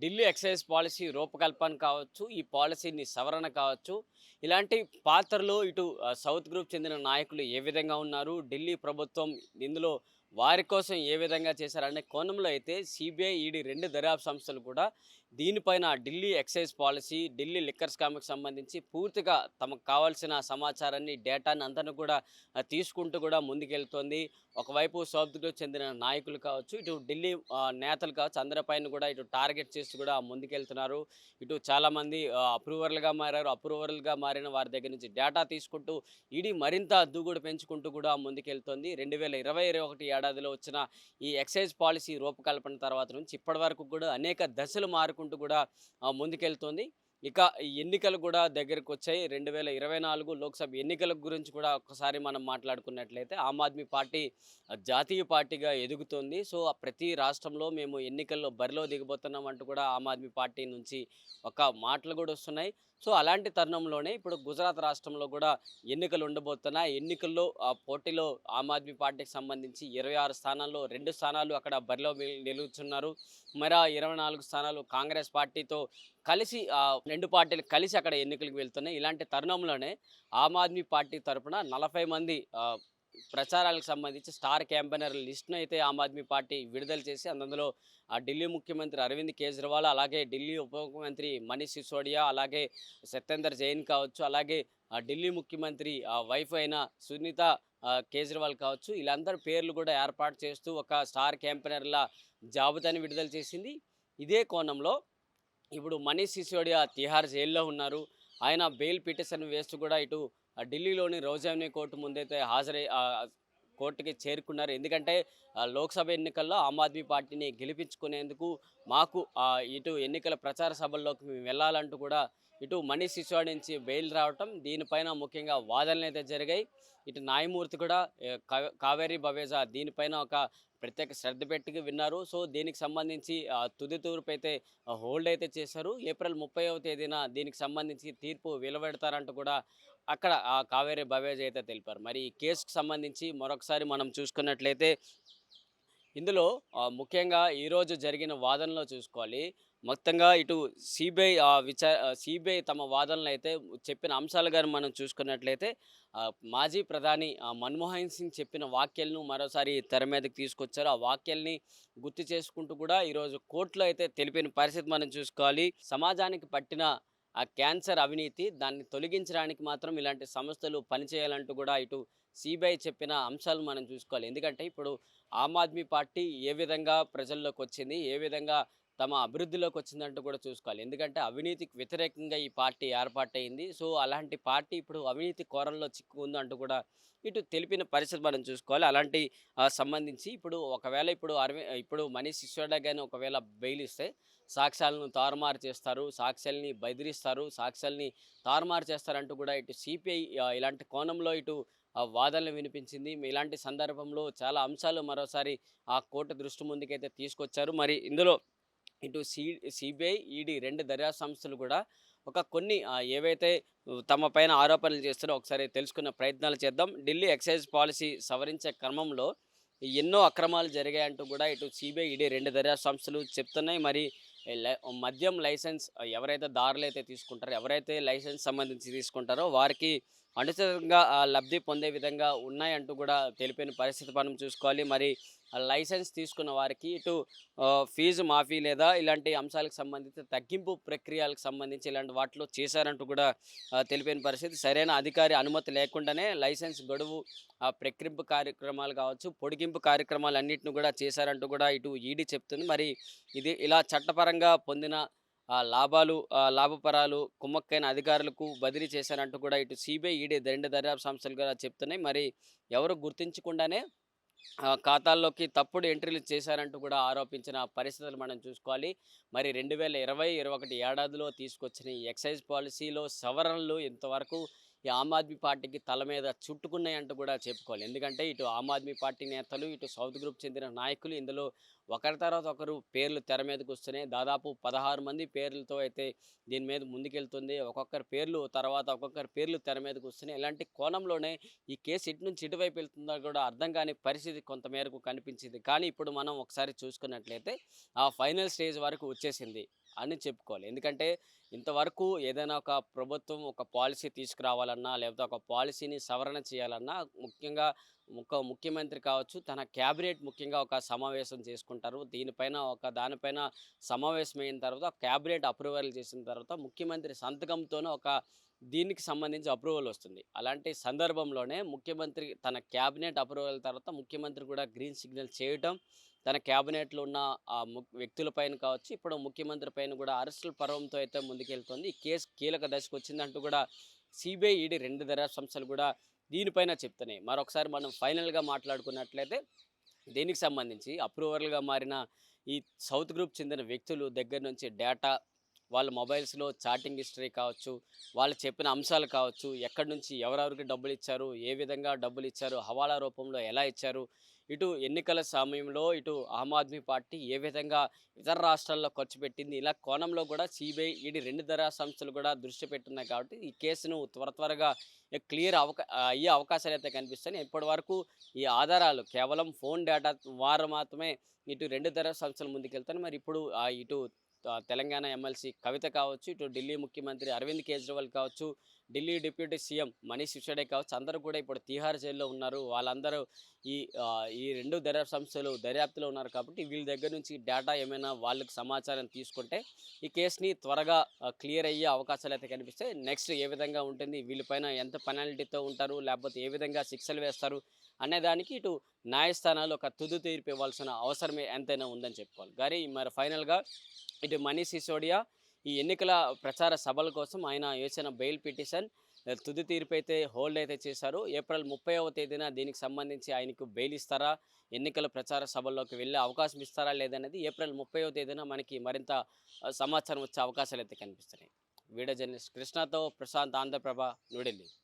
Delhi excise policy రూపకల్పన కావచ్చు, ఈ పాలసీని సవరణ కావచ్చు, ఇలాంటి పాత్రలో ఇటు సౌత్ గ్రూప్ చెందిన నాయకులు ఏ విధంగా ఉన్నారు, ఢిల్లీ ప్రభుత్వం ఇందులో వారి కోసం ఏ విధంగా చేశారనే కోణంలో అయితే సిబిఐ, ఈడీ 2 దర్యాప్తు సంస్థలు కూడా దీనిపైన Delhi excise policy, Delhi liquor స్కామ్‌కి సంబంధించి పూర్తిగా తమకు కావాల్సిన సమాచారాన్ని, డేటాని అంతాను కూడా తీసుకుంటూ కూడా ముందుకెళ్తోంది. ఒకవైపు సౌత్ గ్రూప్ చెందిన నాయకులు కావచ్చు, ఇటు ఢిల్లీ నేతలు కావచ్చు, అందరిపైన కూడా ఇటు టార్గెట్ చేస్తూ కూడా ముందుకెళ్తున్నారు. ఇటు చాలామంది అప్రూవర్లుగా మారారు. అప్రూవర్లుగా మారిన వారి దగ్గర నుంచి డేటా తీసుకుంటూ ఈడీ మరింత దూకుడు పెంచుకుంటూ కూడా ముందుకెళ్తోంది. 2020, 21 ఏడాదిలో వచ్చిన ఈ ఎక్సైజ్ పాలసీ రూపకల్పన తర్వాత నుంచి ఇప్పటి వరకు కూడా అనేక దశలు మారుకుంటూ కూడా ముందుకెళ్తోంది. ఇక ఈ ఎన్నికలు కూడా దగ్గరకొచ్చాయి. 2024 లోక్‌సభ ఎన్నికల గురించి కూడా ఒక్కసారి మనం మాట్లాడుకున్నట్లయితే ఆమ్ ఆద్మీ పార్టీ జాతీయ పార్టీగా ఎదుగుతోంది. సో, ప్రతి రాష్ట్రంలో మేము ఎన్నికల్లో బరిలో దిగబోతున్నాం అంటూ కూడా ఆమ్ ఆద్మీ పార్టీ నుంచి ఒక మాటలు కూడా వస్తున్నాయి. సో, అలాంటి తరుణంలోనే ఇప్పుడు గుజరాత్ రాష్ట్రంలో కూడా ఎన్నికలు ఉండబోతున్నాయి. ఎన్నికల్లో పోటీలో ఆమ్ ఆద్మీ పార్టీకి సంబంధించి 26 స్థానాల్లో 2 స్థానాలు అక్కడ బరిలో నిలుచున్నారు. మరి ఆ 24 స్థానాలు కాంగ్రెస్ పార్టీతో కలిసి 2 పార్టీలు కలిసి అక్కడ ఎన్నికలకు వెళ్తున్నాయి. ఇలాంటి తరుణంలోనే ఆమ్ ఆద్మీ పార్టీ తరపున 40 మంది ప్రచారాలకు సంబంధించి స్టార్ క్యాంపెయినర్ల లిస్ట్‌ను అయితే ఆమ్ ఆద్మీ పార్టీ విడుదల చేసి అందులో ఢిల్లీ ముఖ్యమంత్రి అరవింద్ కేజ్రీవాల్, అలాగే ఢిల్లీ ఉప ముఖ్యమంత్రి మనీష్ సిసోడియా, అలాగే సత్యేందర్ జైన్ కావచ్చు, అలాగే ఢిల్లీ ముఖ్యమంత్రి వైఫ్ అయిన సునీత కేజ్రీవాల్ కావచ్చు, వీళ్ళందరి పేర్లు కూడా ఏర్పాటు చేస్తూ ఒక స్టార్ క్యాంపెయినర్ల జాబితాని విడుదల చేసింది. ఇదే కోణంలో ఇప్పుడు మనీష్ సిసోడియా తిహార్ జైల్లో ఉన్నారు. ఆయన బెయిల్ పిటిషన్ వేస్తూ కూడా ఇటు ఢిల్లీలోని రోజ్ అవెన్యూ కోర్టు ముందైతే కోర్టుకి చేరుకున్నారు. ఎందుకంటే లోక్సభ ఎన్నికల్లో ఆమ్ ఆద్మీ పార్టీని గెలిపించుకునేందుకు మాకు ఇటు ఎన్నికల ప్రచార సభల్లోకి మేము వెళ్ళాలంటూ కూడా ఇటు మనీష్ సిసోడియా నుంచి బెయిల్ రావటం, దీనిపైన ముఖ్యంగా వాదనలైతే జరిగాయి. ఇటు న్యాయమూర్తి కూడా కావేరీ బవేజా దీనిపైన ఒక ప్రత్యేక శ్రద్ధ పెట్టి విన్నారు. సో, దీనికి సంబంధించి తుది తూర్పు అయితే హోల్డ్ అయితే చేశారు. ఏప్రిల్ 30వ తేదీన దీనికి సంబంధించి తీర్పు వెలువడతారంటూ కూడా అక్కడ కావేరీ బవేజా అయితే తెలిపారు. మరి ఈ కేసుకు సంబంధించి మరొకసారి మనం చూసుకున్నట్లయితే ఇందులో ముఖ్యంగా ఈరోజు జరిగిన వాదనలో చూసుకోవాలి. మొత్తంగా ఇటు సిబిఐ సిబిఐ తమ వాదనలో అయితే చెప్పిన అంశాలు గాని మనం చూసుకున్నట్లయితే మాజీ ప్రధాని మన్మోహన్ సింగ్ చెప్పిన వ్యాఖ్యలను మరోసారి తెర మీదకి తీసుకొచ్చారు. ఆ వ్యాఖ్యల్ని గుర్తు చేసుకుంటూ కూడా ఈరోజు కోర్టులో అయితే తెలిపిన పరిస్థితి మనం చూసుకోవాలి. సమాజానికి పట్టిన క్యాన్సర్ అవినీతి, దాన్ని తొలగించడానికి మాత్రం ఇలాంటి సంస్థలు పనిచేయాలంటూ కూడా ఇటు సిబిఐ చెప్పిన అంశాలు మనం చూసుకోవాలి. ఎందుకంటే ఇప్పుడు ఆమ్ ఆద్మీ పార్టీ ఏ విధంగా ప్రజల్లోకి వచ్చింది, ఏ విధంగా తమ అభివృద్ధిలోకి వచ్చిందంటూ కూడా చూసుకోవాలి. ఎందుకంటే అవినీతికి వ్యతిరేకంగా ఈ పార్టీ ఏర్పాటయింది. సో, అలాంటి పార్టీ ఇప్పుడు అవినీతి కోరల్లో చిక్కుకుందంటూ కూడా ఇటు తెలిపిన పరిస్థితి మనం చూసుకోవాలి. అలాంటి సంబంధించి ఇప్పుడు ఒకవేళ ఇప్పుడు మనీష్ సిసోడియా గాని ఒకవేళ బెయిల్ ఇస్తే సాక్ష్యాలను తారుమారు చేస్తారు, సాక్ష్యాల్ని బెదిరిస్తారు, సాక్ష్యాల్ని తారుమారు చేస్తారంటూ కూడా ఇటు సిపిఐ ఇలాంటి కోణంలో ఇటు వాదనలు వినిపించింది. ఇలాంటి సందర్భంలో చాలా అంశాలు మరోసారి ఆ కోర్టు దృష్టి ముందుకైతే తీసుకొచ్చారు. మరి ఇందులో ఇటు సిబిఐ, ఈడీ 2 దర్యాప్తు సంస్థలు కూడా కొన్ని ఏవైతే తమ పైన ఆరోపణలు చేస్తారో ఒకసారి తెలుసుకునే ప్రయత్నాలు చేద్దాం. ఢిల్లీ ఎక్సైజ్ పాలసీ సవరించే క్రమంలో ఎన్నో అక్రమాలు జరిగాయంటూ కూడా ఇటు సిబిఐ, ఈడీ 2 దర్యాప్తు సంస్థలు చెప్తున్నాయి. మరి మద్యం లైసెన్స్ ఎవరైతే దారులైతే తీసుకుంటారో, ఎవరైతే లైసెన్స్ సంబంధించి తీసుకుంటారో వారికి అనుచితంగా లబ్ధి పొందే విధంగా ఉన్నాయంటూ కూడా తెలిపిన పరిస్థితి మనం చూసుకోవాలి. మరి లైసెన్స్ తీసుకున్న వారికి ఇటు ఫీజు మాఫీ లేదా ఇలాంటి అంశాలకు సంబంధించి తగ్గింపు ప్రక్రియలకు సంబంధించి ఇలాంటి వాటిలో చేశారంటూ కూడా తెలిపిన పరిస్థితి. సరైన అధికారి అనుమతి లేకుండానే లైసెన్స్ గడువు ప్రక్రింపు కార్యక్రమాలు కావచ్చు, పొడిగింపు కార్యక్రమాలన్నిటిని కూడా చేశారంటూ కూడా ఇటు ఈడీ చెప్తుంది. మరి ఇది ఇలా చట్టపరంగా పొందిన లాభపరాలు కుమ్మక్కైన అధికారులకు బదిలీ చేశారంటూ కూడా ఇటు సిబిఐ, ఈడీ 2 దర్యాప్తు సంస్థలు కూడా చెప్తున్నాయి. మరి ఎవరు గుర్తించకుండానే ఖాతాల్లోకి తప్పుడు ఎంట్రీలు చేశారంటూ కూడా ఆరోపించిన పరిస్థితులు మనం చూసుకోవాలి. మరి 2020, 21 ఏడాదిలో తీసుకొచ్చిన ఈ ఎక్సైజ్ పాలసీలో సవరణలు ఇంతవరకు ఈ ఆమ్ ఆద్మీ పార్టీకి తల మీద చుట్టుకున్నాయంటూ కూడా చెప్పుకోవాలి. ఎందుకంటే ఇటు ఆమ్ ఆద్మీ పార్టీ నేతలు, ఇటు సౌత్ గ్రూప్ చెందిన నాయకులు ఇందులో ఒకరి తర్వాత ఒకరు పేర్లు తెర మీదకు వస్తున్నాయి. దాదాపు 16 మంది పేర్లతో అయితే దీని మీద ముందుకెళ్తుంది. ఒక్కొక్కరి పేర్లు తెర మీదకు వస్తున్నాయి. ఇలాంటి కోణంలోనే ఈ కేసు ఇటు నుంచి ఇటువైపు వెళ్తుందో కూడా అర్థం కాని పరిస్థితి కొంతమేరకు కనిపించింది. కానీ ఇప్పుడు మనం ఒకసారి చూసుకున్నట్లయితే ఆ ఫైనల్ స్టేజ్ వరకు వచ్చేసింది. అని చెప్పుకోవాలి. ఎందుకంటే ఇంతవరకు ఏదైనా ఒక ప్రభుత్వం ఒక పాలసీ తీసుకురావాలన్నా, లేకపోతే ఒక పాలసీని సవరణ చేయాలన్నా ముఖ్యంగా ఒక ముఖ్యమంత్రి కావచ్చు, తన క్యాబినెట్ ముఖ్యంగా ఒక సమావేశం చేసుకుంటారు. దానిపైన సమావేశమైన తర్వాత క్యాబినెట్ అప్రూవల్ చేసిన తర్వాత ముఖ్యమంత్రి సంతకంతోనే దీనికి సంబంధించి అప్రూవల్ వస్తుంది. అలాంటి సందర్భంలోనే ముఖ్యమంత్రి తన క్యాబినెట్ అప్రూవల్ తర్వాత ముఖ్యమంత్రి కూడా గ్రీన్ సిగ్నల్ చేయటం, తన క్యాబినెట్‌లో ఉన్న వ్యక్తుల పైన కావచ్చు, ఇప్పుడు ముఖ్యమంత్రి పైన కూడా అరెస్టుల పర్వంతో అయితే ముందుకెళ్తోంది. ఈ కేసు కీలక దశకొచ్చిందంటూ కూడా సీబీఐ, ఈడీ 2 దర్యాప్తు సంస్థలు కూడా దీనిపైన చెప్తున్నాయి. మరొకసారి మనం ఫైనల్‌గా మాట్లాడుకున్నట్లయితే దీనికి సంబంధించి అప్రూవర్‌గా మారిన ఈ సౌత్ గ్రూప్ చెందిన వ్యక్తులు దగ్గర నుంచి డేటా, వాళ్ళ మొబైల్స్‌లో చాటింగ్ హిస్టరీ కావచ్చు, వాళ్ళు చెప్పిన అంశాలు కావచ్చు, ఎక్కడి నుంచి ఎవరెవరికి డబ్బులిచ్చారు, ఏ విధంగా డబ్బులిచ్చారు, హవాలా రూపంలో ఎలా ఇచ్చారు, ఇటు ఎన్నికల సమయంలో ఇటు ఆమ్ ఆద్మీ పార్టీ ఏ విధంగా ఇతర రాష్ట్రాల్లో ఖర్చు పెట్టింది, ఇలా కోణంలో కూడా సీబీఐ, ఈడీ 2 దర్యాప్తు సంస్థలు కూడా దృష్టి పెట్టున్నాయి కాబట్టి ఈ కేసును త్వరగా అయ్యే అవకాశాలైతే కనిపిస్తున్నాయి. ఇప్పటివరకు ఈ ఆధారాలు కేవలం ఫోన్ డేటా ద్వారా మాత్రమే ఇటు 2 దర్యాప్తు సంస్థలు ముందుకెళ్తాయి. మరి ఇప్పుడు ఇటు తెలంగాణ ఎమ్మెల్సీ కవిత కావచ్చు, ఇటు ఢిల్లీ ముఖ్యమంత్రి అరవింద్ కేజ్రీవాల్ కావచ్చు, ఢిల్లీ డిప్యూటీ సీఎం మనీష్ సిసోడియా కావచ్చు, అందరూ కూడా ఇప్పుడు తిహార్ జైల్లో ఉన్నారు. వాళ్ళందరూ ఈ ఈ 2 దర్యాప్తు సంస్థలు దర్యాప్తులో ఉన్నారు కాబట్టి వీళ్ళ దగ్గర నుంచి డేటా ఏమైనా వాళ్ళకి సమాచారం తీసుకుంటే ఈ కేసుని త్వరగా క్లియర్ అయ్యే అవకాశాలైతే కనిపిస్తాయి. నెక్స్ట్ ఏ విధంగా ఉంటుంది, వీళ్ళపైన ఎంత పెనాల్టీతో ఉంటారు, లేకపోతే ఏ విధంగా శిక్షలు వేస్తారు అనేదానికి ఇటు న్యాయస్థానాలు ఒక తుది తీర్పు ఇవ్వాల్సిన అవసరమే ఎంతైనా ఉందని చెప్పుకోవాలి. మరి ఫైనల్‌గా ఇటు మనీష్ సిసోడియా ఈ ఎన్నికల ప్రచార సభల కోసం ఆయన వేసిన బెయిల్ పిటిషన్ తుది తీర్పు అయితే హోల్డ్ అయితే చేశారు. ఏప్రిల్ 30వ తేదీన దీనికి సంబంధించి ఆయనకు బెయిల్ ఇస్తారా, ఎన్నికల ప్రచార సభల్లోకి వెళ్ళే అవకాశం ఇస్తారా లేదనేది ఏప్రిల్ 30వ తేదీన మనకి మరింత సమాచారం వచ్చే అవకాశాలు అయితే కనిపిస్తున్నాయి. వీడియో జర్నలిస్ట్ కృష్ణతో ప్రశాంత్, ఆంధ్రప్రభ, న్యూఢిల్లీ.